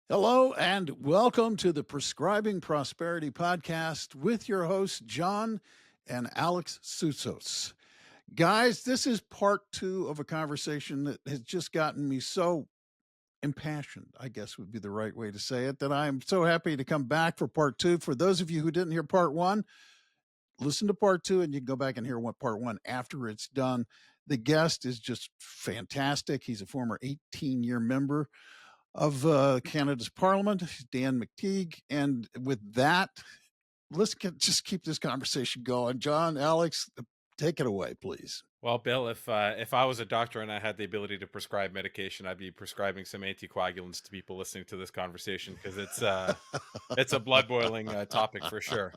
Hello and welcome to the Prescribing Prosperity Podcast with your hosts, John and Alex Soutsos. Guys, this is part two of a conversation that has just gotten me so impassioned, I guess would be the right way to say it, that I'm so happy to come back for part two. For those of you who didn't hear part one, listen to part two and you can go back and hear what part one after it's done. The guest is just fantastic. He's a former 18-year member of Canada's Parliament, Dan McTeague. And with that, just keep this conversation going. John, Alex, take it away, please. Well, Bill, if I was a doctor and I had the ability to prescribe medication, I'd be prescribing some anticoagulants to people listening to this conversation because it's a blood boiling topic for sure.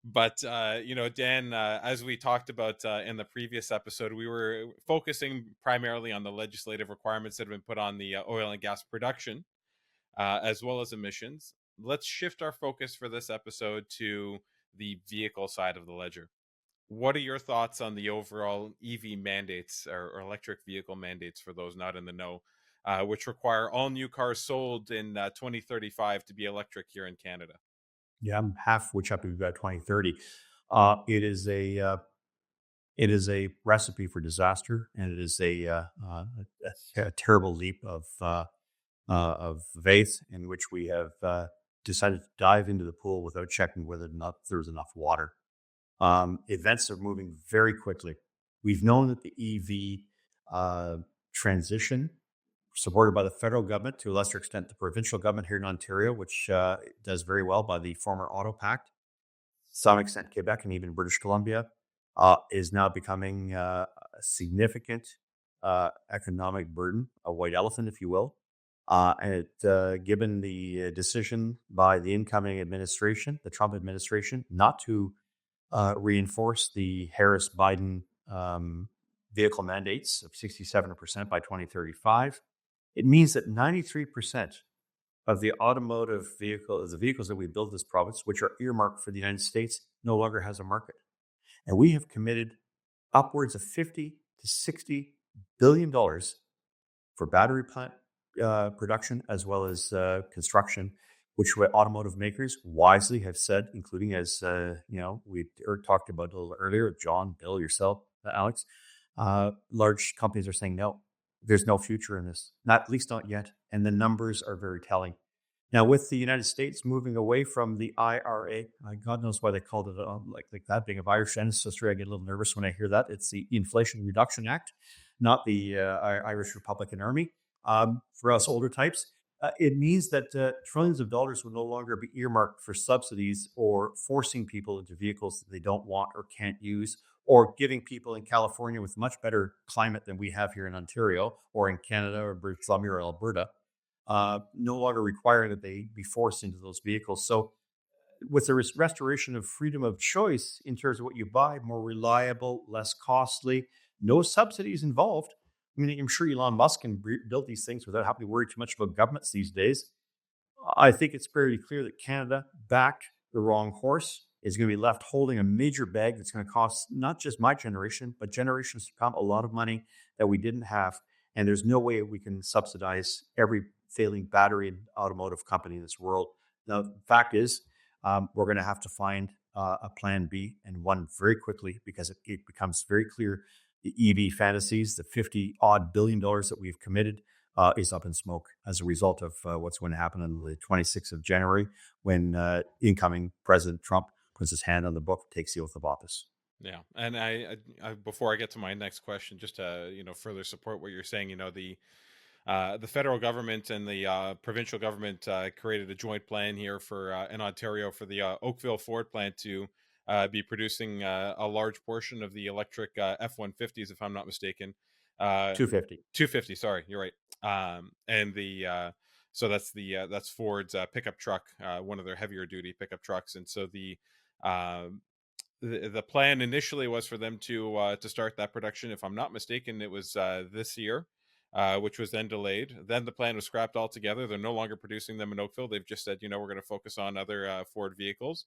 But Dan, as we talked about in the previous episode, we were focusing primarily on the legislative requirements that have been put on the oil and gas production, as well as emissions. Let's shift our focus for this episode to the vehicle side of the ledger. What are your thoughts on the overall EV mandates or electric vehicle mandates for those not in the know, which require all new cars sold in 2035 to be electric here in Canada? Yeah, I'm halfway up to about 2030. It is a recipe for disaster, and it is a terrible leap of faith in which we have decided to dive into the pool without checking whether or not there's enough water. Events are moving very quickly. We've known that the EV transition, supported by the federal government, to a lesser extent the provincial government here in Ontario, which does very well by the former Auto Pact, some extent Quebec and even British Columbia, is now becoming a significant economic burden, a white elephant, if you will. Given the decision by the incoming administration, the Trump administration, not to reinforce the Harris-Biden vehicle mandates of 67% by 2035, it means that 93% of the the vehicles that we build in this province, which are earmarked for the United States, no longer has a market. And we have committed upwards of 50 to 60 billion dollars for battery plant production as well as construction, which automotive makers wisely have said, including as we talked about a little earlier, John, Bill, yourself, Alex, large companies are saying no. There's no future in this, not at least not yet, and the numbers are very telling. Now, with the United States moving away from the IRA, God knows why they called it like that. Being of Irish ancestry, I get a little nervous when I hear that. It's the Inflation Reduction Act, not the Irish Republican Army. For us older types, it means that trillions of dollars will no longer be earmarked for subsidies or forcing people into vehicles that they don't want or can't use, or giving people in California with much better climate than we have here in Ontario or in Canada or British Columbia or Alberta, no longer requiring that they be forced into those vehicles. So with the restoration of freedom of choice in terms of what you buy, more reliable, less costly, no subsidies involved. I mean, I'm sure Elon Musk can build these things without having to worry too much about governments these days. I think it's pretty clear that Canada backed the wrong horse, is going to be left holding a major bag that's going to cost not just my generation, but generations to come a lot of money that we didn't have. And there's no way we can subsidize every failing battery and automotive company in this world. Now, the fact is, we're going to have to find a plan B, and one very quickly, because it becomes very clear the EV fantasies, the 50 odd billion dollars that we've committed, is up in smoke as a result of what's going to happen on the 26th of January when incoming President Trump puts his hand on the book, takes the oath of office. Yeah, and I before I get to my next question, just to further support what you're saying, the federal government and the provincial government created a joint plan here for in Ontario for the Oakville Ford plant to be producing a large portion of the electric F-150s, if I'm not mistaken. 250. 250, sorry, you're right. And the so that's Ford's pickup truck, one of their heavier duty pickup trucks. And so uh, the plan initially was for them to start that production. If I'm not mistaken, it was this year, which was then delayed. Then the plan was scrapped altogether. They're no longer producing them in Oakville. They've just said, we're going to focus on other Ford vehicles.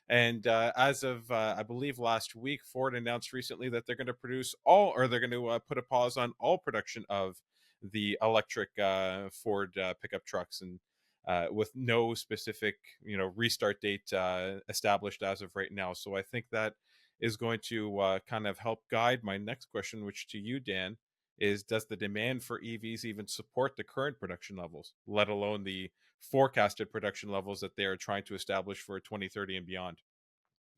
And as of, I believe, last week, Ford announced recently that they're going to they're going to put a pause on all production of the electric Ford pickup trucks. And with no specific, restart date established as of right now. So I think that is going to kind of help guide my next question, which to you, Dan, is does the demand for EVs even support the current production levels, let alone the forecasted production levels that they are trying to establish for 2030 and beyond?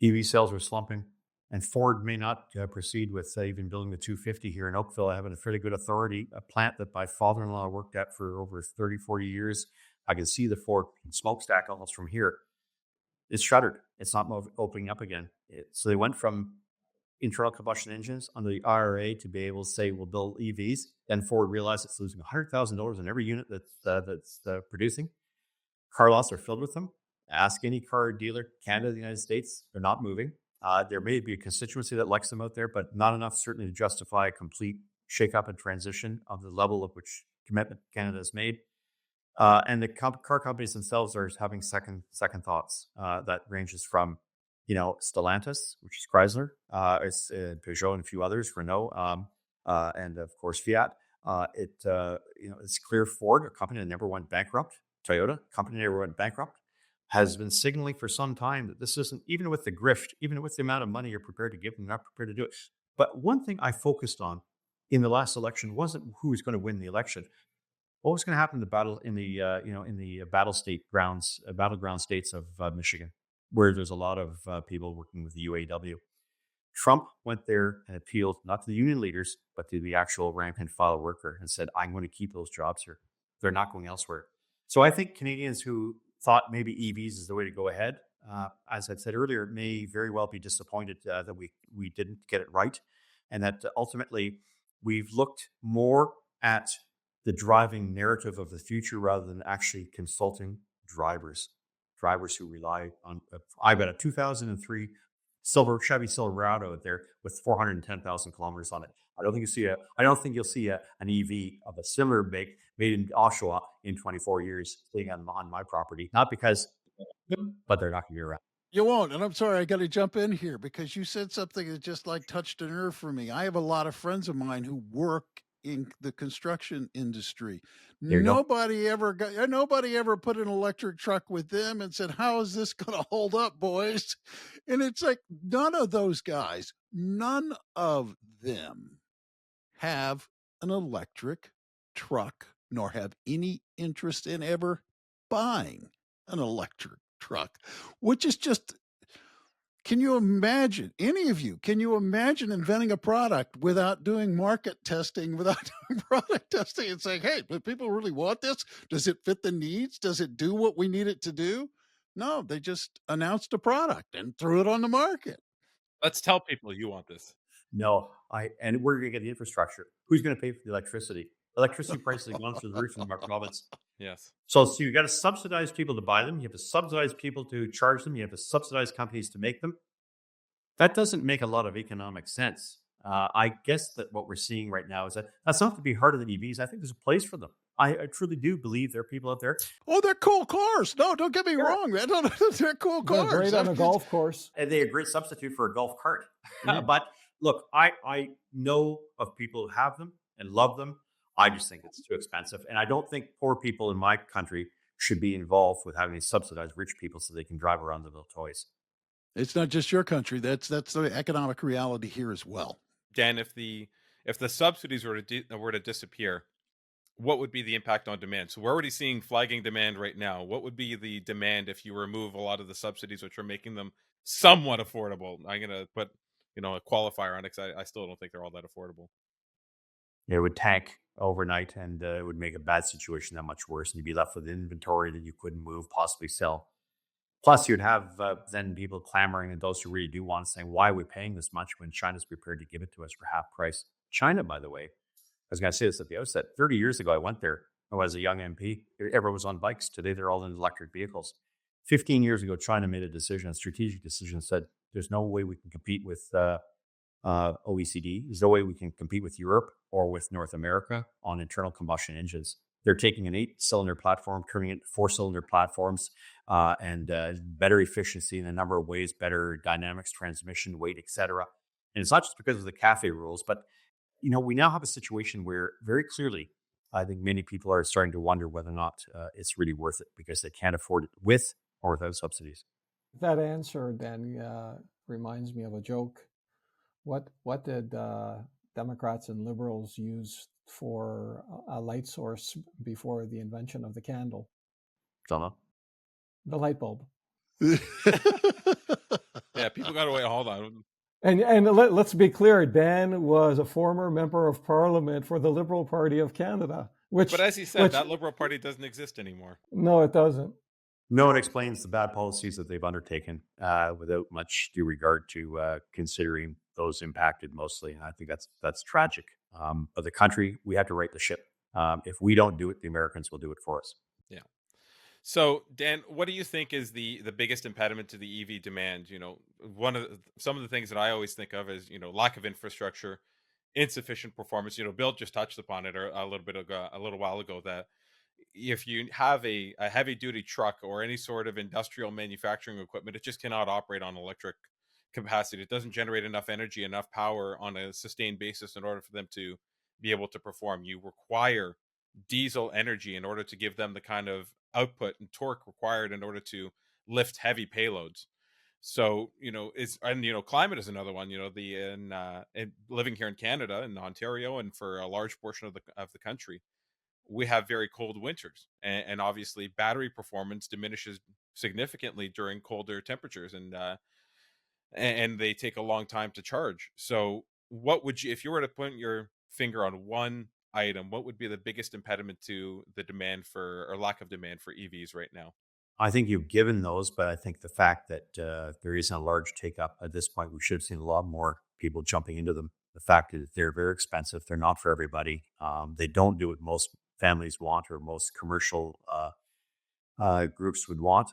EV sales are slumping, and Ford may not proceed with even building the 250 here in Oakville. I have a fairly good authority, a plant that my father-in-law worked at for over 30, 40 years. I can see the Ford smokestack almost from here. It's shuttered. It's not opening up again. So they went from internal combustion engines under the IRA to be able to say we'll build EVs. Then Ford realized it's losing $100,000 in every unit that's producing. Car lots are filled with them. Ask any car dealer, Canada, the United States, they're not moving. There may be a constituency that likes them out there, but not enough certainly to justify a complete shake-up and transition of the level of which commitment Canada has made. And the car companies themselves are having second thoughts. That ranges from, Stellantis, which is Chrysler, it's Peugeot and a few others, Renault, and of course Fiat. It's clear Ford, a company that never went bankrupt. Toyota, company that never went bankrupt, has been signaling for some time that this isn't, even with the grift, even with the amount of money you're prepared to give them, they're not prepared to do it. But one thing I focused on in the last election wasn't who was going to win the election. What was going to happen in the battle in the battleground states of Michigan, where there's a lot of people working with the UAW. Trump went there and appealed not to the union leaders, but to the actual rank and file worker and said, I'm going to keep those jobs here. They're not going elsewhere. So I think Canadians who thought maybe EVs is the way to go ahead, as I said earlier, may very well be disappointed that we didn't get it right. And that ultimately we've looked more at the driving narrative of the future rather than actually consulting drivers who rely on. I've got a 2003 Chevy Silverado out there with 410,000 kilometers on it. I don't think you'll see an EV of a similar make made in Oshawa in 24 years staying on my property. Not because, but they're not going to be around. You won't. And I'm sorry, I got to jump in here because you said something that just like touched a nerve for me. I have a lot of friends of mine who work in the construction industry. Nobody ever put an electric truck with them and said, how is this going to hold up, boys? And it's like none of them have an electric truck, nor have any interest in ever buying an electric truck, which is just, can you imagine, any of you, can you imagine inventing a product without doing market testing, without doing product testing and saying, hey, do people really want this? Does it fit the needs? Does it do what we need it to do? No, they just announced a product and threw it on the market. Let's tell people you want this. No, and we're going to get the infrastructure. Who's going to pay for the electricity? Electricity prices have gone through the roof in our province. Yes. So you got to subsidize people to buy them. You have to subsidize people to charge them. You have to subsidize companies to make them. That doesn't make a lot of economic sense. I guess that what we're seeing right now is that that's not to be harder than EVs. I think there's a place for them. I truly do believe there are people out there. Oh, they're cool cars. No, don't get me wrong. They're cool cars. They're great on a golf course. And they're a great substitute for a golf cart. But look, I know of people who have them and love them. I just think it's too expensive. And I don't think poor people in my country should be involved with having to subsidize rich people so they can drive around their little toys. It's not just your country. That's the economic reality here as well. Dan, if the subsidies were to disappear, what would be the impact on demand? So we're already seeing flagging demand right now. What would be the demand if you remove a lot of the subsidies, which are making them somewhat affordable? I'm going to put, a qualifier on it because I still don't think they're all that affordable. It would tank overnight and it would make a bad situation that much worse. And you'd be left with inventory that you couldn't move, possibly sell. Plus, you'd have then people clamoring, and those who really do want, saying, why are we paying this much when China's prepared to give it to us for half price? China, by the way, I was going to say this at the outset. 30 years ago, I went there. I was a young MP. Everyone was on bikes. Today, they're all in electric vehicles. 15 years ago, China made a strategic decision, said, there's no way we can compete with OECD. There's no way we can compete with Europe or with North America on internal combustion engines. They're taking an 8-cylinder platform, turning it into 4-cylinder platforms, and better efficiency in a number of ways, better dynamics, transmission, weight, etc. And it's not just because of the CAFE rules, but we now have a situation where very clearly I think many people are starting to wonder whether or not it's really worth it because they can't afford it with or without subsidies. That answer then reminds me of a joke. What did Democrats and liberals use for a light source before the invention of the candle? Don't know. The light bulb. Yeah, people got to wait. Hold on. And let's be clear, Dan was a former member of Parliament for the Liberal Party of Canada. But as he said, that Liberal Party doesn't exist anymore. No, it doesn't. No, it explains the bad policies that they've undertaken without much due regard to considering those impacted mostly. And I think that's tragic. But the country, we have to right the ship. If we don't do it, the Americans will do it for us. Yeah. So, Dan, what do you think is the biggest impediment to the EV demand? Some of the things that I always think of is lack of infrastructure, insufficient performance. Bill just touched upon it a little bit ago, a little while ago, that if you have a heavy duty truck or any sort of industrial manufacturing equipment, it just cannot operate on electric capacity. It doesn't generate enough energy, enough power on a sustained basis in order for them to be able to perform. You require diesel energy in order to give them the kind of output and torque required in order to lift heavy payloads. So, climate is another one. In living here in Canada, in Ontario, and for a large portion of the country, we have very cold winters, and obviously battery performance diminishes significantly during colder temperatures, and they take a long time to charge. So what would you, if you were to point your finger on one item, what would be the biggest impediment to the demand for, or lack of demand for EVs right now? I think you've given those, but I think the fact that there isn't a large take up at this point, we should have seen a lot more people jumping into them. The fact that they're very expensive, they're not for everybody. They don't do what most families want or most commercial groups would want.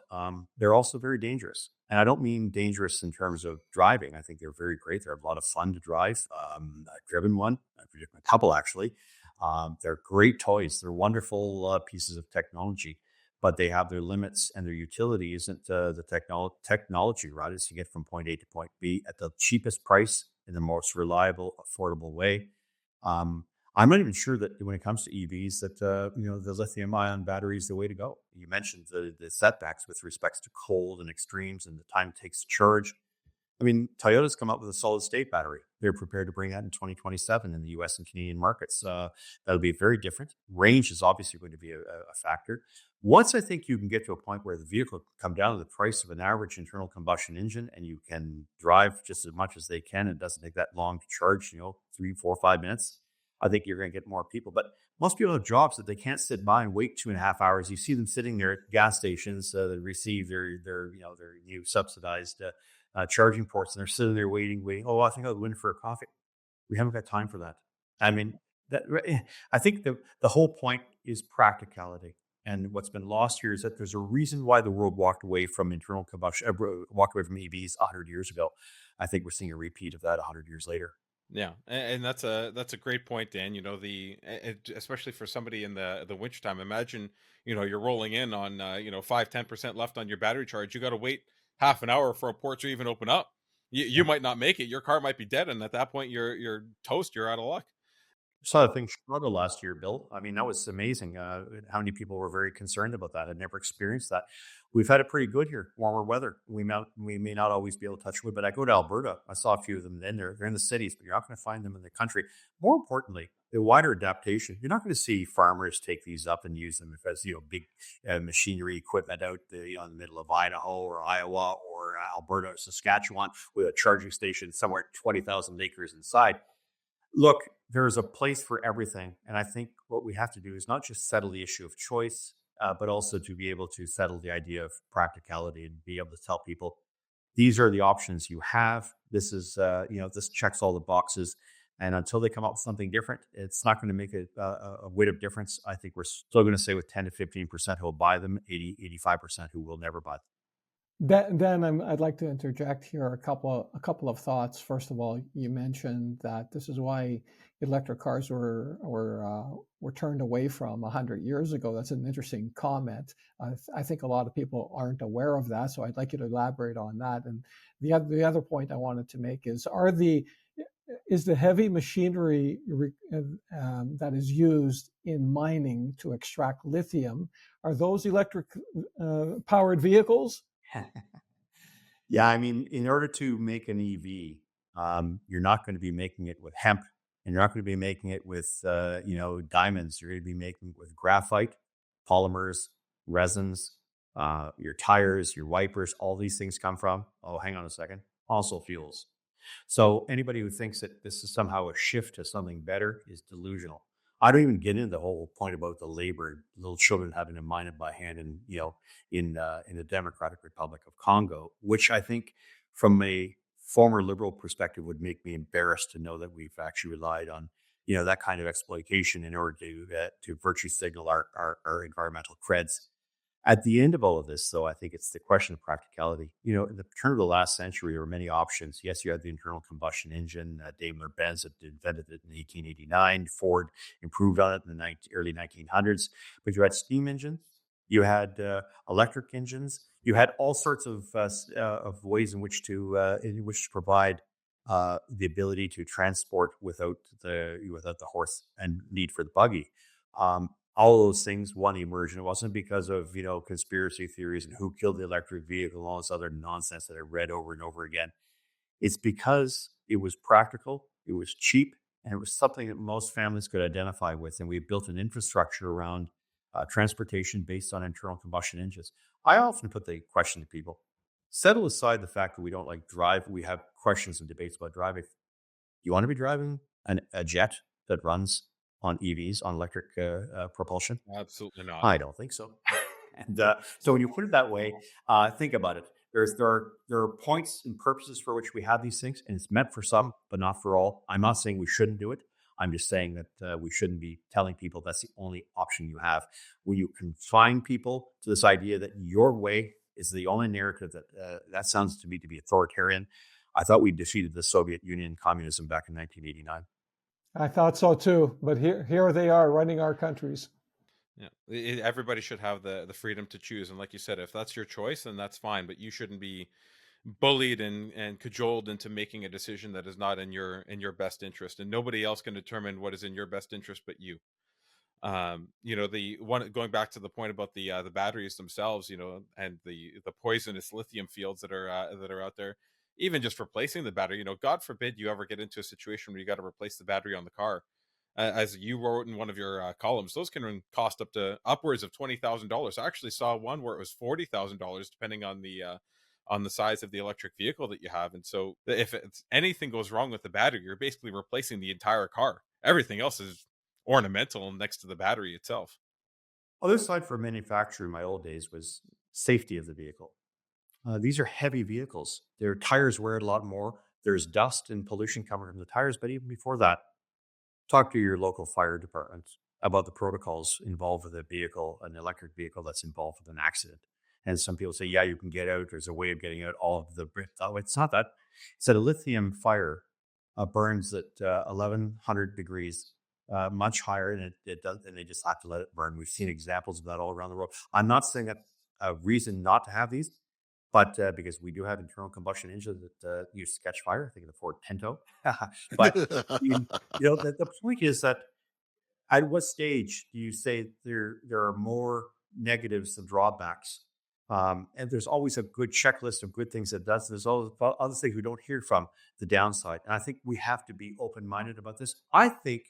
They're also very dangerous. And I don't mean dangerous in terms of driving. I think they're very great. They're a lot of fun to drive. I've driven one, I've driven a couple actually. They're great toys. They're wonderful pieces of technology, but they have their limits, and their utility isn't the technology, right? Is to get from point A to point B at the cheapest price in the most reliable, affordable way. I'm not even sure that when it comes to EVs that the lithium ion battery is the way to go. You mentioned the setbacks with respects to cold and extremes and the time it takes to charge. I mean, Toyota's come up with a solid state battery. They're prepared to bring that in 2027 in the US and Canadian markets. That'll be very different. Range is obviously going to be a factor. Once I think you can get to a point where the vehicle can come down to the price of an average internal combustion engine, and you can drive just as much as they can, it doesn't take that long to charge, 3, 4, 5 minutes, I think you're going to get more people. But most people have jobs that they can't sit by and wait 2.5 hours. You see them sitting there at gas stations that receive their new subsidized charging ports, and they're sitting there waiting. Oh, I think I'll go in for a coffee. We haven't got time for that. I mean, I think the whole point is practicality. And what's been lost here is that there's a reason why the world walked away from internal combustion, walked away from EVs 100 years ago. I think we're seeing a repeat of that 100 years later. Yeah, and that's a great point, Dan. Especially for somebody in the wintertime. Imagine, you're rolling in on 5-10% left on your battery charge. You got to wait half an hour for a port to even open up. You might not make it. Your car might be dead, and at that point, you're toast. You're out of luck. Saw the thing Chicago last year, Bill. I mean, that was amazing. How many people were very concerned about that? I'd never experienced that. We've had it pretty good here, warmer weather. We may not always be able to touch wood, but I go to Alberta. I saw a few of them then. They're in the cities, but you're not going to find them in the country. More importantly, the wider adaptation. You're not going to see farmers take these up and use them as big machinery equipment out in the middle of Idaho or Iowa or Alberta or Saskatchewan with a charging station somewhere 20,000 acres inside. Look, there's a place for everything. And I think what we have to do is not just settle the issue of choice, but also to be able to settle the idea of practicality and be able to tell people, these are the options you have. This is, this checks all the boxes. And until they come up with something different, it's not going to make a whit of difference. I think we're still going to say with 10 to 15% who will buy them, 85% who will never buy them. Dan, I'd like to interject here a couple of thoughts. First of all, you mentioned that this is why electric cars were turned away from 100 years ago. That's an interesting comment. I think a lot of people aren't aware of that, so I'd like you to elaborate on that. And the other point I wanted to make is, is the heavy machinery that is used in mining to extract lithium, are those electric powered vehicles? Yeah, I mean, in order to make an EV, you're not going to be making it with hemp, and you're not going to be making it with diamonds. You're going to be making it with graphite, polymers, resins, your tires, your wipers. All these things come from. Oh, hang on a second. Fossil fuels. So anybody who thinks that this is somehow a shift to something better is delusional. I don't even get into the whole point about the labor, little children having to mine it by hand, and in the Democratic Republic of Congo, which I think, from a former liberal perspective, would make me embarrassed to know that we've actually relied on that kind of exploitation in order to virtue signal our environmental creds. At the end of all of this, though, I think it's the question of practicality. In the turn of the last century, there were many options. Yes, you had the internal combustion engine. Daimler-Benz had invented it in 1889. Ford improved on it in the early 1900s. But you had steam engines. You had electric engines. You had all sorts of ways in which to provide the ability to transport without the horse and need for the buggy. All those things, one, emerged, and it wasn't because of conspiracy theories and who killed the electric vehicle and all this other nonsense that I read over and over again. It's because it was practical, it was cheap, and it was something that most families could identify with. And we built an infrastructure around transportation based on internal combustion engines. I often put the question to people: settle aside the fact that we don't like drive. We have questions and debates about driving. You want to be driving a jet that runs on EVs, on electric propulsion? Absolutely not. I don't think so. And so when you put it that way, think about it. There are points and purposes for which we have these things, and it's meant for some, but not for all. I'm not saying we shouldn't do it. I'm just saying that we shouldn't be telling people that's the only option you have. When you confine people to this idea that your way is the only narrative, that sounds to me to be authoritarian. I thought we defeated the Soviet Union communism back in 1989. I thought so too, but here they are running our countries. Yeah, everybody should have the freedom to choose, and like you said, if that's your choice, then that's fine. But you shouldn't be bullied and cajoled into making a decision that is not in your best interest, and nobody else can determine what is in your best interest but you. The one, going back to the point about the batteries themselves, and the poisonous lithium fields that are out there. Even just replacing the battery, God forbid you ever get into a situation where you got to replace the battery on the car. As you wrote in one of your columns, those can cost upwards of $20,000. I actually saw one where it was $40,000, depending on the size of the electric vehicle that you have. And so, if anything goes wrong with the battery, you're basically replacing the entire car. Everything else is ornamental next to the battery itself. Other side for manufacturing in my old days was safety of the vehicle. These are heavy vehicles. Their tires wear a lot more. There's dust and pollution coming from the tires. But even before that, talk to your local fire department about the protocols involved with an electric vehicle that's involved with an accident. And some people say, yeah, you can get out. There's a way of getting out all of the... Oh, it's not that. It's that a lithium fire burns at 1,100 degrees, much higher, and it does, and they just have to let it burn. We've seen examples of that all around the world. I'm not saying that a reason not to have these, but because we do have internal combustion engines that use to catch fire, I think of the Ford Pinto. But the point is that at what stage do you say there are more negatives than drawbacks? And there's always a good checklist of good things that does. There's all other things we don't hear from, the downside. And I think we have to be open-minded about this. I think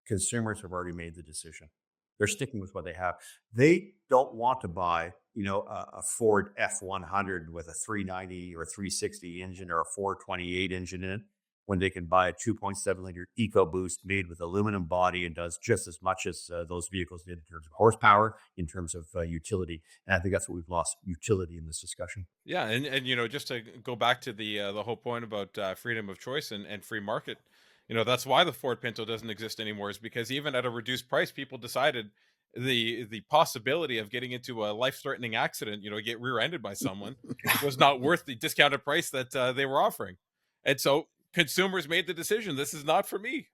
consumers have already made the decision. They're sticking with what they have. They don't want to buy, a Ford F100 with a 390 or 360 engine or a 428 engine in it, when they can buy a 2.7-liter EcoBoost made with aluminum body and does just as much as those vehicles did in terms of horsepower, in terms of utility. And I think that's what we've lost, utility, in this discussion. Yeah, and just to go back to the whole point about freedom of choice and free market, that's why the Ford Pinto doesn't exist anymore, is because even at a reduced price, people decided the possibility of getting into a life-threatening accident, get rear-ended by someone, was not worth the discounted price that they were offering. And so consumers made the decision, this is not for me.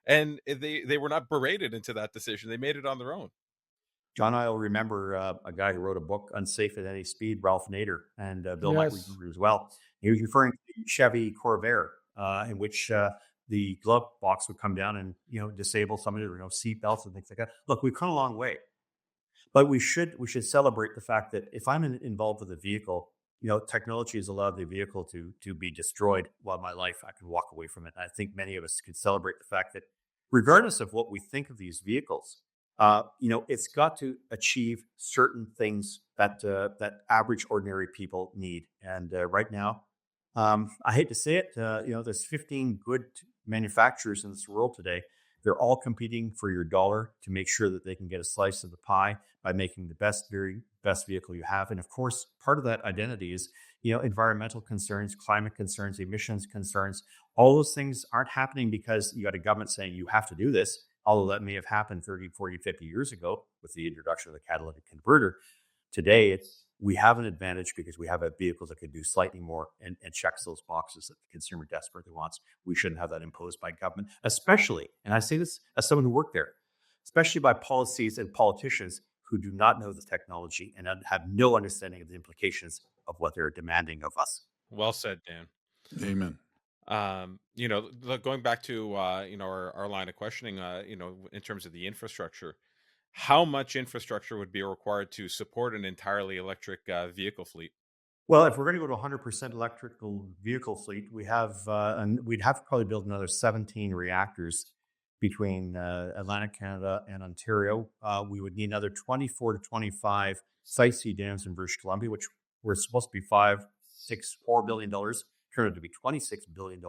And they were not berated into that decision. They made it on their own. John, I'll remember a guy who wrote a book, Unsafe at Any Speed, Ralph Nader, and Bill might remember as well. He was referring to Chevy Corvair, in which the glove box would come down and disable some of the seat belts and things like that. Look, we've come a long way, but we should celebrate the fact that if I'm involved with a vehicle, technology has allowed the vehicle to be destroyed while my life, I can walk away from it. I think many of us could celebrate the fact that regardless of what we think of these vehicles, it's got to achieve certain things that average ordinary people need. And right now, I hate to say it, there's 15 good manufacturers in this world today. They're all competing for your dollar to make sure that they can get a slice of the pie by making the very best vehicle you have. And of course, part of that identity is, environmental concerns, climate concerns, emissions concerns. All those things aren't happening because you got a government saying you have to do this, although that may have happened 30, 40, 50 years ago with the introduction of the catalytic converter. Today, we have an advantage because we have a vehicle that can do slightly more and checks those boxes that the consumer desperately wants. We shouldn't have that imposed by government, especially, and I say this as someone who worked there, especially by policies and politicians who do not know the technology and have no understanding of the implications of what they're demanding of us. Well said, Dan. Amen. Going back to our line of questioning, in terms of the infrastructure, how much infrastructure would be required to support an entirely electric vehicle fleet? Well, if we're going to go to 100% electrical vehicle fleet, we'd have to probably build another 17 reactors between Atlantic Canada and Ontario. We would need another 24 to 25 Site C dams in British Columbia, which were supposed to be $4 billion, turned out to be $26 billion.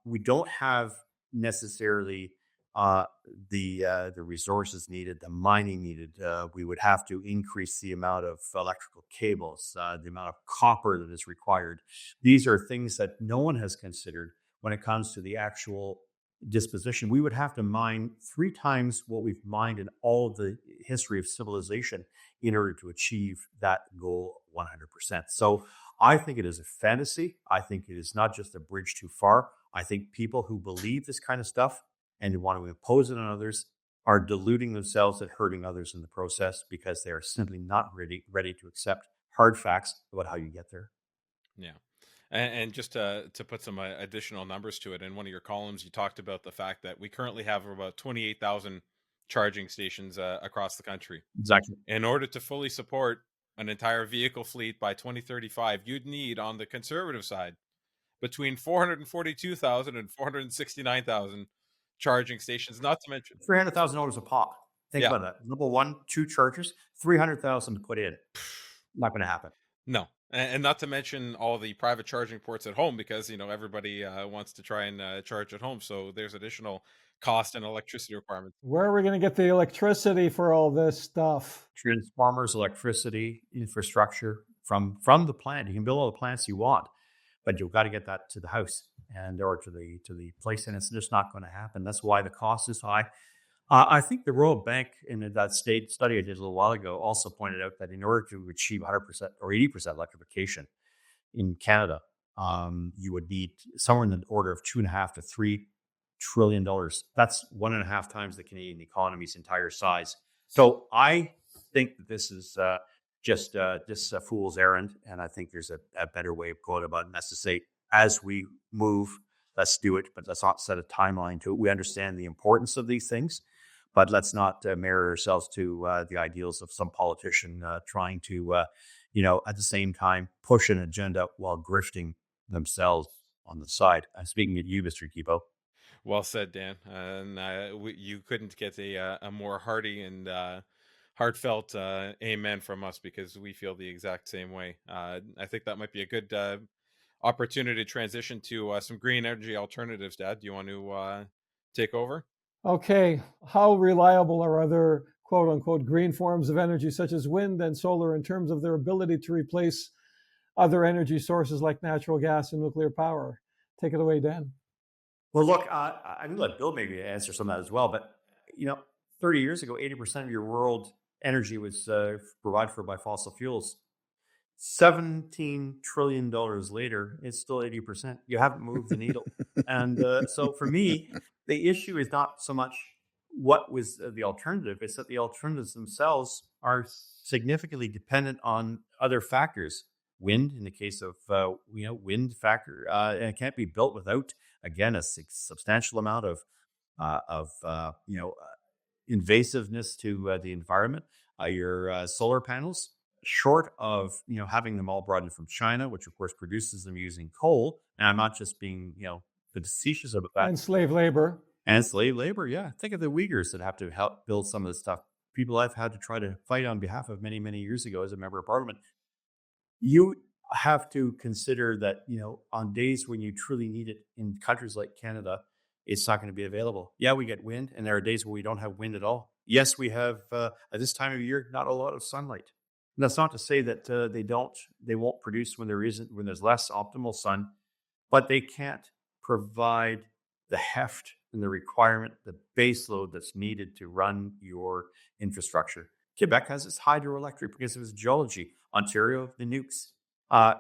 We don't have necessarily the resources needed, the mining needed. We would have to increase the amount of electrical cables, the amount of copper that is required. These are things that no one has considered when it comes to the actual disposition. We would have to mine 3 times what we've mined in all of the history of civilization in order to achieve that goal 100%. So I think it is a fantasy. I think it is not just a bridge too far. I think people who believe this kind of stuff and who want to impose it on others are deluding themselves and hurting others in the process because they are simply not ready to accept hard facts about how you get there. Yeah. And just to put some additional numbers to it, in one of your columns, you talked about the fact that we currently have about 28,000 charging stations across the country. Exactly. In order to fully support an entire vehicle fleet by 2035, you'd need, on the conservative side, between 442,000 and 469,000 charging stations, not to mention $300,000 a pop. Think about that. Level 1, 2 chargers, $300,000 to put in. Not going to happen. No. And not to mention all the private charging ports at home, because everybody wants to try and charge at home. So there's additional cost and electricity requirements. Where are we going to get the electricity for all this stuff? Transformers, electricity, infrastructure from the plant. You can build all the plants you want, but you've got to get that to the house or to the place, and it's just not going to happen. That's why the cost is high. I think the Royal Bank in that state study I did a little while ago also pointed out that in order to achieve 100% or 80% electrification in Canada, you would need somewhere in the order of $2.5 to $3 trillion. That's 1.5 times the Canadian economy's entire size. So I think that this is just a fool's errand, and I think there's a better way of going about it. And that's to say, as we move, let's do it, but let's not set a timeline to it. We understand the importance of these things, but let's not marry ourselves to the ideals of some politician trying to, at the same time, push an agenda while grifting themselves on the side. I'm speaking at you, Mr. Guilbeault. Well said, Dan. And you couldn't get a more hearty and heartfelt amen from us, because we feel the exact same way. I think that might be a good opportunity to transition to some green energy alternatives. Dad, do you want to take over? Okay. How reliable are other quote unquote green forms of energy such as wind and solar in terms of their ability to replace other energy sources like natural gas and nuclear power? Take it away, Dan. Well, look, I'm going to let Bill maybe answer some of that as well. But, 30 years ago, 80% of your world energy was provided for by fossil fuels. $17 trillion later, it's still 80%. You haven't moved the needle. And so for me, the issue is not so much what was the alternative. It's that the alternatives themselves are significantly dependent on other factors. Wind, in the case of, wind factor, and it can't be built without again, a substantial amount of invasiveness to the environment. Your solar panels, short of having them all brought in from China, which of course produces them using coal. And I'm not just being facetious about that. And slave labor. And slave labor, yeah. Think of the Uyghurs that have to help build some of this stuff. People I've had to try to fight on behalf of many, many years ago as a member of parliament. You have to consider that, on days when you truly need it in countries like Canada, it's not going to be available. Yeah, we get wind, and there are days where we don't have wind at all. Yes, we have, at this time of year, not a lot of sunlight. And that's not to say that they won't produce when there's less optimal sun, but they can't provide the heft and the requirement, the base load that's needed to run your infrastructure. Quebec has its hydroelectric because of its geology. Ontario, the nukes.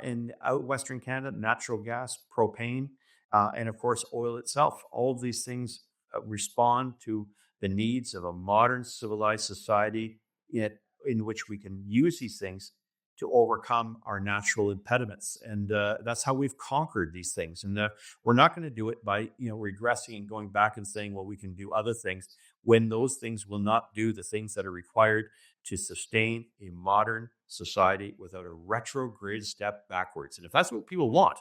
In out Western Canada, natural gas, propane, and of course, oil itself. All of these things respond to the needs of a modern civilized society in which we can use these things to overcome our natural impediments. And that's how we've conquered these things. And we're not going to do it by regressing and going back and saying, well, we can do other things, when those things will not do the things that are required to sustain a modern society without a retrograde step backwards. And if that's what people want,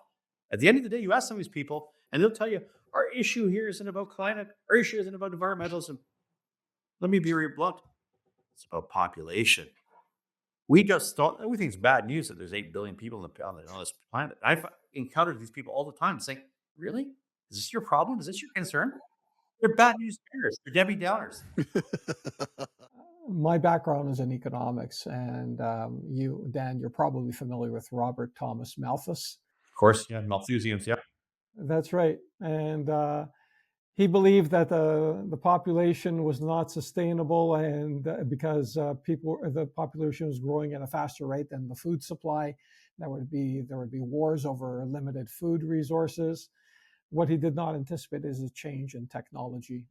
at the end of the day, you ask some of these people, and they'll tell you, our issue here isn't about climate, our issue isn't about environmentalism. Let me be very blunt. It's about population. We think it's bad news that there's 8 billion people on this planet. I've encountered these people all the time saying, really? Is this your problem? Is this your concern? They're bad news bears. They're Debbie Downers. My background is in economics, and Dan, you're probably familiar with Robert Thomas Malthus. Of course, yeah, Malthusians, yeah. That's right. And he believed that the population was not sustainable, and because the population was growing at a faster rate than the food supply, there would be wars over limited food resources. What he did not anticipate is a change in technology,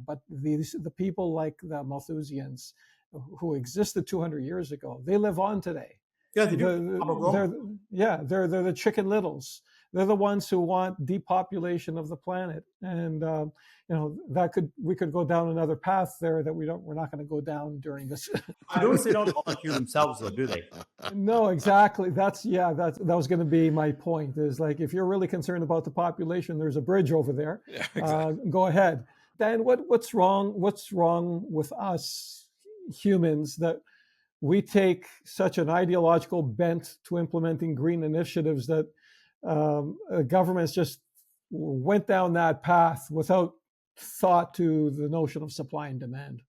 but the people like the Malthusians, who existed 200 years ago, they live on today. Yeah, they do. They're the Chicken Littles. They're the ones who want depopulation of the planet, and we could go down another path there that we're not going to go down during this. I notice they don't volunteer themselves, though, do they? No, exactly. That was going to be my point. Is like, if you're really concerned about the population, there's a bridge over there. Yeah, exactly. Go ahead. Dan, what's wrong? What's wrong with us humans that we take such an ideological bent to implementing green initiatives that governments just went down that path without thought to the notion of supply and demand?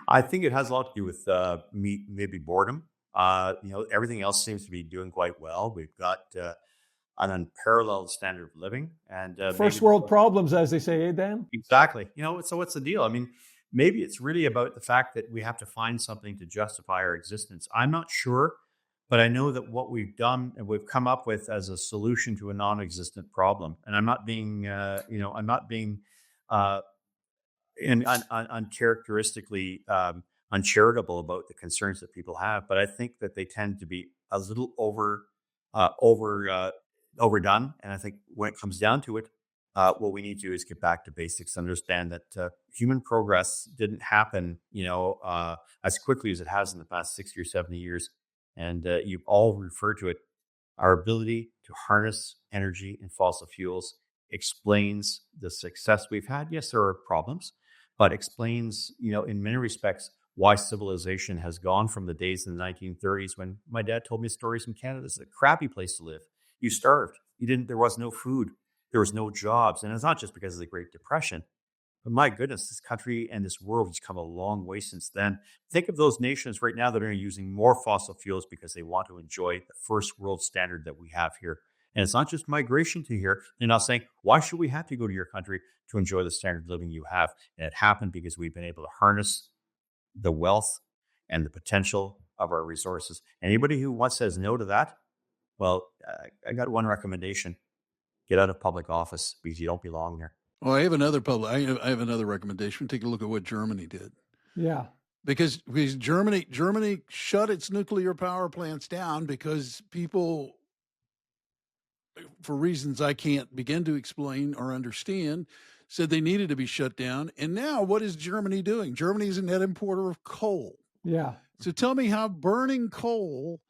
I think it has a lot to do with maybe boredom. Everything else seems to be doing quite well. We've got an unparalleled standard of living, and first world problems, as they say, Dan? Exactly. So what's the deal? I mean, maybe it's really about the fact that we have to find something to justify our existence. I'm not sure, but I know that what we've done and we've come up with as a solution to a non-existent problem. And I'm not being, uncharacteristically uncharitable about the concerns that people have, but I think that they tend to be a little overdone. And I think when it comes down to it, what we need to do is get back to basics, understand that human progress didn't happen, as quickly as it has in the past 60 or 70 years. And you've all referred to it. Our ability to harness energy and fossil fuels explains the success we've had. Yes, there are problems, but explains, in many respects, why civilization has gone from the days in the 1930s when my dad told me stories in Canada. It's a crappy place to live. You starved. There was no food. There was no jobs. And it's not just because of the Great Depression. But my goodness, this country and this world has come a long way since then. Think of those nations right now that are using more fossil fuels because they want to enjoy the first world standard that we have here. And it's not just migration to here. They're not saying, why should we have to go to your country to enjoy the standard of living you have? And it happened because we've been able to harness the wealth and the potential of our resources. Anybody who says no to that, well, I got one recommendation. Get out of public office because you don't belong there. Well, I have another recommendation. Take a look at what Germany did. Yeah. Because Germany shut its nuclear power plants down because people for reasons I can't begin to explain or understand, said they needed to be shut down. And now, what is Germany doing? Germany is a net importer of coal. Yeah. So tell me how burning coal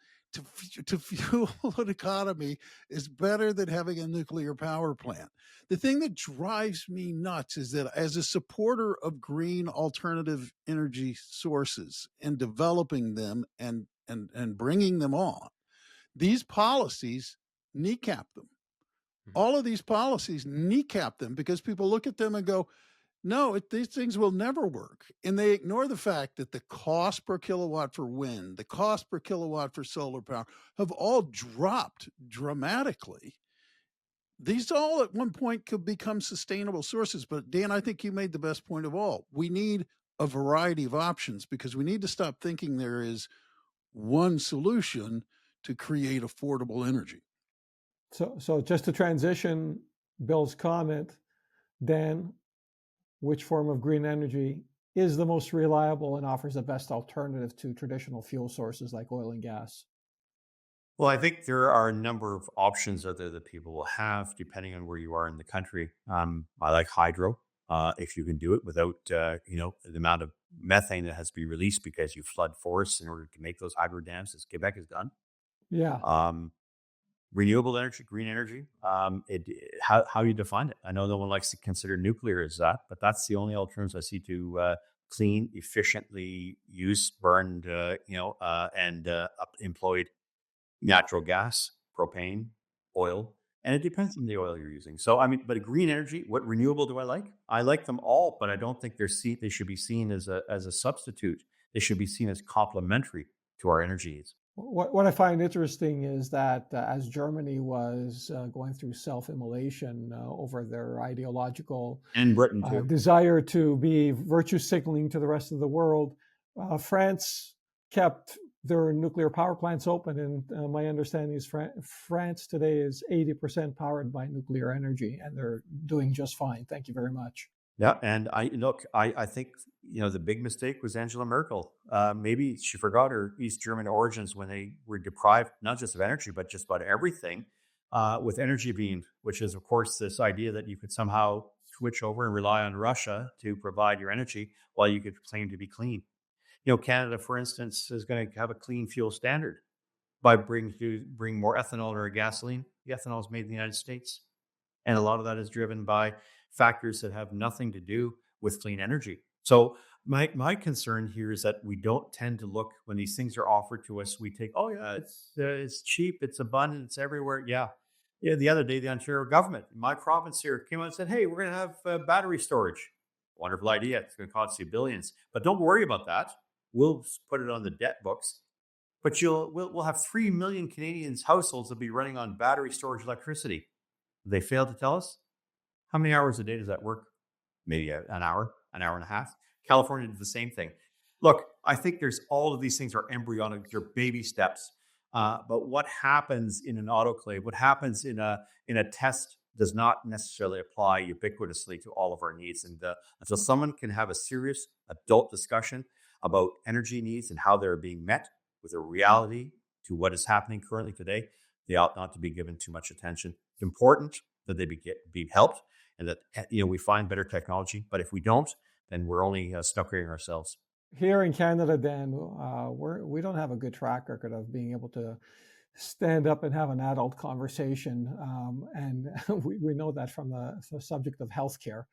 to fuel an economy is better than having a nuclear power plant. The thing that drives me nuts is that as a supporter of green alternative energy sources and developing them and bringing them on, these policies kneecap them. All of these policies kneecap them because people look at them and go, no, these things will never work. And they ignore the fact that the cost per kilowatt for wind, the cost per kilowatt for solar power have all dropped dramatically. These all at one point could become sustainable sources. But Dan, I think you made the best point of all. We need a variety of options because we need to stop thinking there is one solution to create affordable energy. So just to transition Bill's comment, Dan, which form of green energy is the most reliable and offers the best alternative to traditional fuel sources like oil and gas? Well, I think there are a number of options out there that people will have depending on where you are in the country. I like hydro. If you can do it without, the amount of methane that has to be released because you flood forests in order to make those hydro dams, as Quebec has done. Yeah. Renewable energy, green energy, how you define it. I know no one likes to consider nuclear as that, but that's the only alternative I see to clean, efficiently used, burned, and employed natural gas, propane, oil, and it depends on the oil you're using. So, but green energy, what renewable do I like? I like them all, but I don't think they should be seen as a substitute. They should be seen as complementary to our energy needs. What I find interesting is that as Germany was going through self-immolation over their ideological and Britain too. Desire to be virtue signaling to the rest of the world, France kept their nuclear power plants open. And my understanding is France today is 80% powered by nuclear energy, and they're doing just fine. Thank you very much. Yeah, and I think the big mistake was Angela Merkel. Maybe she forgot her East German origins when they were deprived not just of energy but just about everything. With energy being, which is of course this idea that you could somehow switch over and rely on Russia to provide your energy while you could claim to be clean. Canada, for instance, is going to have a clean fuel standard by bring more ethanol to our gasoline. The ethanol is made in the United States, and a lot of that is driven by factors that have nothing to do with clean energy. So my concern here is that we don't tend to look when these things are offered to us. We take, oh yeah, it's cheap, it's abundant, it's everywhere. Yeah. The other day, the Ontario government in my province here came out and said, hey, we're going to have battery storage. Wonderful idea. It's going to cost you billions, but don't worry about that. We'll put it on the debt books. But we'll have 3 million Canadians households that will be running on battery storage electricity. They failed to tell us. How many hours a day does that work? Maybe an hour and a half. California did the same thing. Look, I think there's all of these things are embryonic, they're baby steps. But what happens in an autoclave, what happens in a test does not necessarily apply ubiquitously to all of our needs. And so someone can have a serious adult discussion about energy needs and how they're being met with a reality to what is happening currently today, they ought not to be given too much attention. It's important that they be helped and that we find better technology. But if we don't, then we're only snuckering ourselves. Here in Canada, Dan, we don't have a good track record of being able to stand up and have an adult conversation. And we know that from the subject of healthcare,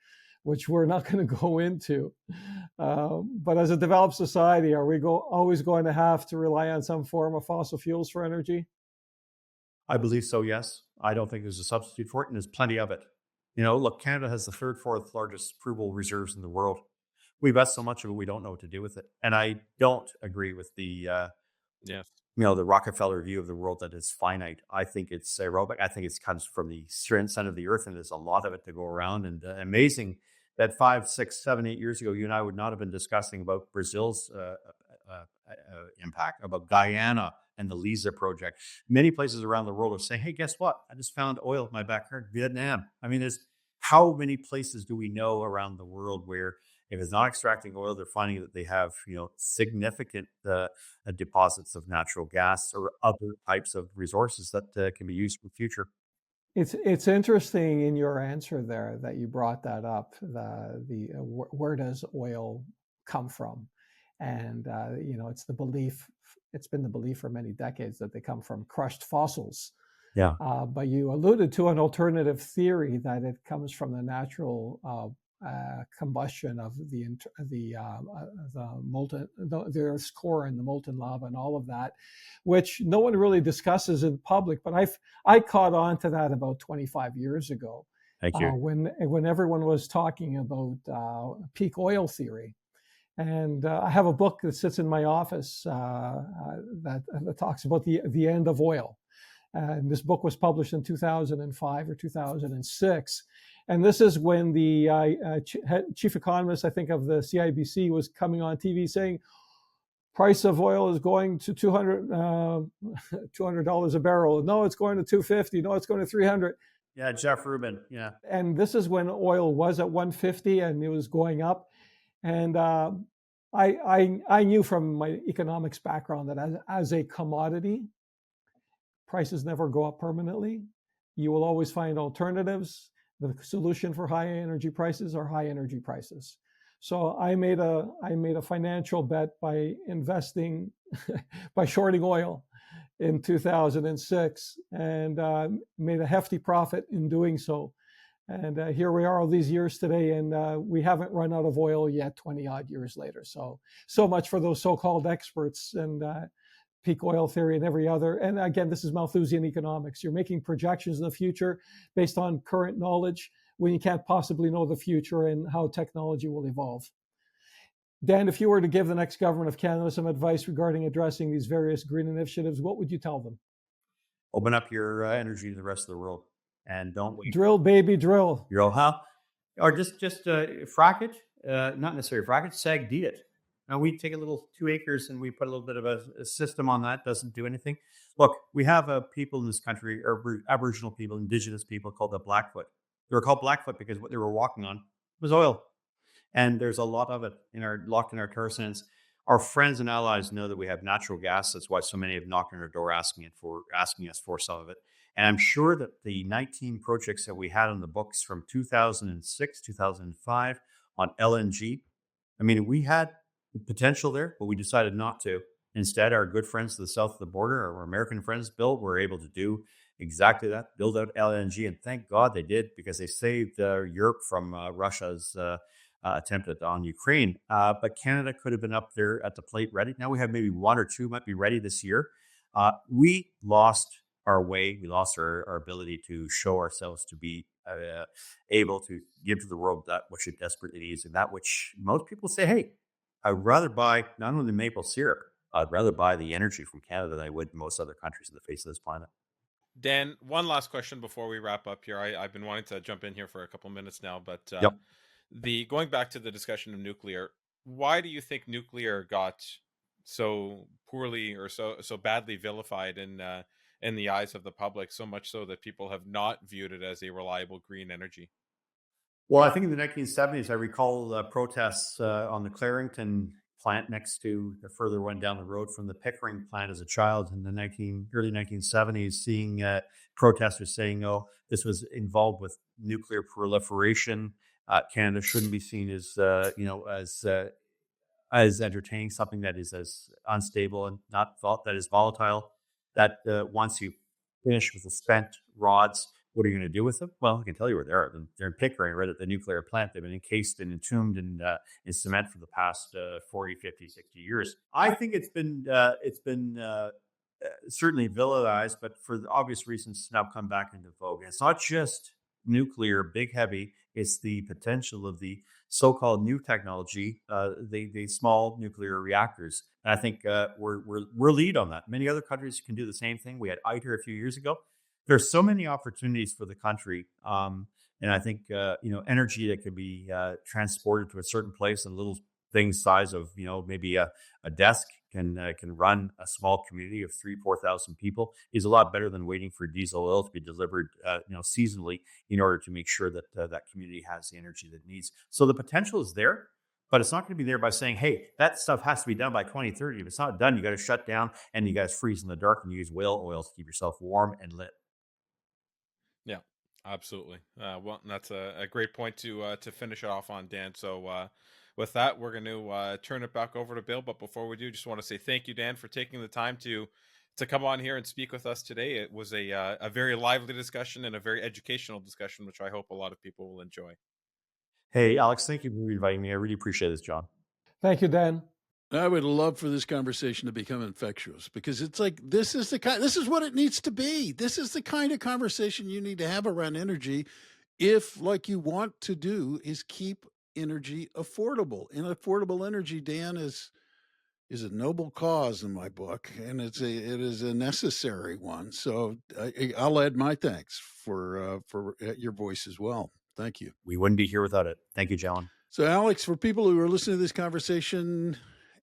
which we're not going to go into. But as a developed society, are we always going to have to rely on some form of fossil fuels for energy? I believe so, yes. I don't think there's a substitute for it, and there's plenty of it. Look, Canada has the third, fourth largest provable reserves in the world. We invest so much of it, we don't know what to do with it. And I don't agree with the the Rockefeller view of the world that is finite. I think it's aerobic. I think it comes from the center of the earth, and there's a lot of it to go around. And amazing that 5, 6, 7, 8 years ago, you and I would not have been discussing about Brazil's impact, about Guyana and the Liza project. Many places around the world are saying, hey, guess what? I just found oil in my backyard, Vietnam. I mean, how many places do we know around the world where if it's not extracting oil, they're finding that they have, significant deposits of natural gas or other types of resources that can be used for the future. It's interesting in your answer there that you brought that up. Where does oil come from? And it's the belief. It's been the belief for many decades that they come from crushed fossils. Yeah. But you alluded to an alternative theory that it comes from the natural combustion of the molten, the Earth's core and the molten lava and all of that, which no one really discusses in public. But I caught on to that about 25 years ago. Thank you. When everyone was talking about peak oil theory. And I have a book that sits in my office that talks about the end of oil. And this book was published in 2005 or 2006. And this is when the chief economist, I think, of the CIBC was coming on TV saying, price of oil is going to $200 a barrel. No, it's going to $250. No, it's going to $300. Yeah, Jeff Rubin. Yeah. And this is when oil was at $150 and it was going up. And I knew from my economics background that as a commodity, prices never go up permanently. You will always find alternatives. The solution for high energy prices are high energy prices. So I made a financial bet by investing, by shorting oil in 2006, and made a hefty profit in doing so. And here we are all these years today, and we haven't run out of oil yet 20 odd years later. So much for those so-called experts and peak oil theory and every other. And again, this is Malthusian economics. You're making projections in the future based on current knowledge when you can't possibly know the future and how technology will evolve. Dan, if you were to give the next government of Canada some advice regarding addressing these various green initiatives, what would you tell them? Open up your energy to the rest of the world and don't wait. Drill, baby, drill. Drill, huh? Or just frack it. Not necessarily frack it, SAG-D it. Now, we take a little 2 acres and we put a little bit of a system on that. Doesn't do anything. Look, we have people in this country, or Aboriginal people, Indigenous people, called the Blackfoot. They were called Blackfoot because what they were walking on was oil. And there's a lot of it locked in our tar sands. Our friends and allies know that we have natural gas. That's why so many have knocked on our door asking us for some of it. And I'm sure that the 19 projects that we had on the books from 2006, 2005 on LNG, I mean, we had potential there, but we decided not to. Instead, our good friends to the south of the border, our American friends, were able to do exactly that, build out LNG. And thank God they did, because they saved Europe from Russia's attempt on Ukraine. But Canada could have been up there at the plate ready. Now we have maybe 1 or 2 might be ready this year. We lost our way. We lost our ability to show ourselves to be able to give to the world that which it desperately needs, and that which most people say, hey, I'd rather buy not only the maple syrup, I'd rather buy the energy from Canada than I would most other countries on the face of this planet. Dan, one last question before we wrap up here. I've been wanting to jump in here for a couple minutes now, but Yep. Going back to the discussion of nuclear, why do you think nuclear got so poorly or so badly vilified in the eyes of the public, so much so that people have not viewed it as a reliable green energy? Well, I think in the 1970s, I recall protests on the Clarington plant next to the further one down the road from the Pickering plant as a child in the early 1970s, seeing protesters saying, oh, this was involved with nuclear proliferation. Canada shouldn't be seen as entertaining something that is as unstable and that is volatile. That once you finish with the spent rods, what are you going to do with them? Well, I can tell you where they are. They're in Pickering, right at the nuclear plant. They've been encased and entombed in cement for the past 40, 50, 60 years. I think it's been certainly villainized, but for the obvious reasons, it's now come back into vogue. And it's not just nuclear, big, heavy. It's the potential of the so-called new technology, the small nuclear reactors. And I think we're lead on that. Many other countries can do the same thing. We had ITER a few years ago. There's so many opportunities for the country, and I think energy that can be transported to a certain place in a little thing size of maybe a desk can run a small community of 3,000-4,000 people is a lot better than waiting for diesel oil to be delivered seasonally in order to make sure that that community has the energy that it needs. So the potential is there. But it's not going to be there by saying, hey, that stuff has to be done by 2030. If it's not done, you got to shut down and you guys freeze in the dark and use whale oil to keep yourself warm and lit. Yeah, absolutely. Well, that's a great point to finish it off on, Dan. So with that, we're going to turn it back over to Bill. But before we do, just want to say thank you, Dan, for taking the time to come on here and speak with us today. It was a very lively discussion and a very educational discussion, which I hope a lot of people will enjoy. Hey, Alex, thank you for inviting me. I really appreciate this, John. Thank you, Dan. I would love for this conversation to become infectious, because it's like, this is what it needs to be. This is the kind of conversation you need to have around energy if, like you want to do, is keep energy affordable. And affordable energy, Dan, is a noble cause in my book, and it is a necessary one. So I'll add my thanks for your voice as well. Thank you. We wouldn't be here without it. Thank you, John. So, Alex, for people who are listening to this conversation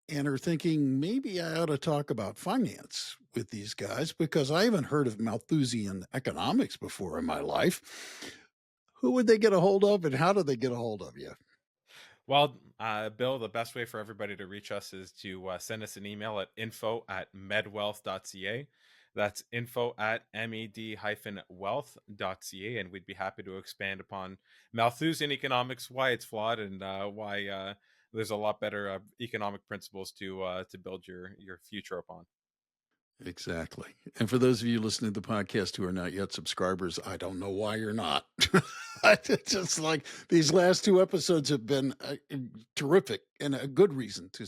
and are thinking, maybe I ought to talk about finance with these guys, because I haven't heard of Malthusian economics before in my life, who would they get a hold of, and how do they get a hold of you? Well, Bill, the best way for everybody to reach us is to send us an email at info@medwealth.ca. That's info@med-wealth.ca, and we'd be happy to expand upon Malthusian economics, why it's flawed, and why there's a lot better economic principles to build your future upon. Exactly. And for those of you listening to the podcast who are not yet subscribers, I don't know why you're not. It's just like these last 2 episodes have been terrific, and a good reason to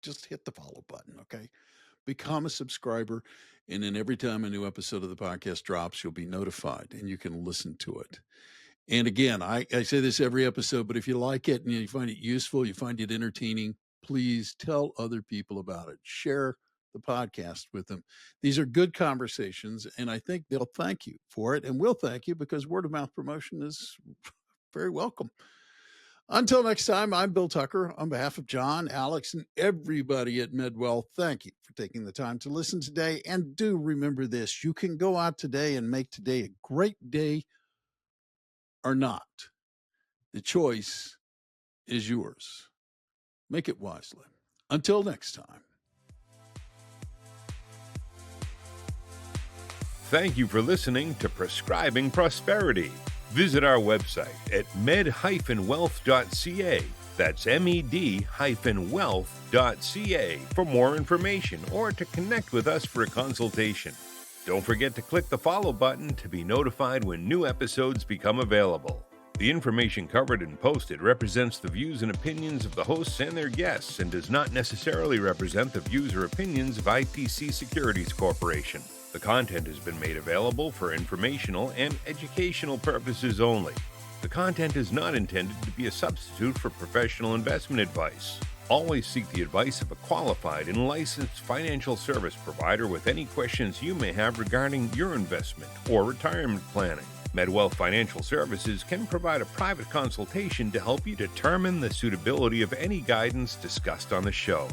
just hit the follow button, okay? Become a subscriber, and then every time a new episode of the podcast drops, you'll be notified and you can listen to it. And again, I say this every episode, but if you like it and you find it useful, you find it entertaining, please tell other people about it. Share the podcast with them. These are good conversations, and I think they'll thank you for it, and we'll thank you, because word of mouth promotion is very welcome. Until next time, I'm Bill Tucker. On behalf of John, Alex, and everybody at MedWealth, thank you for taking the time to listen today. And do remember this: you can go out today and make today a great day or not. The choice is yours. Make it wisely. Until next time. Thank you for listening to Prescribing Prosperity. Visit our website at med-wealth.ca. That's med-wealth.ca for more information or to connect with us for a consultation. Don't forget to click the follow button to be notified when new episodes become available. The information covered and posted represents the views and opinions of the hosts and their guests and does not necessarily represent the views or opinions of IPC Securities Corporation. The content has been made available for informational and educational purposes only. The content is not intended to be a substitute for professional investment advice. Always seek the advice of a qualified and licensed financial service provider with any questions you may have regarding your investment or retirement planning. MedWealth Financial Services can provide a private consultation to help you determine the suitability of any guidance discussed on the show.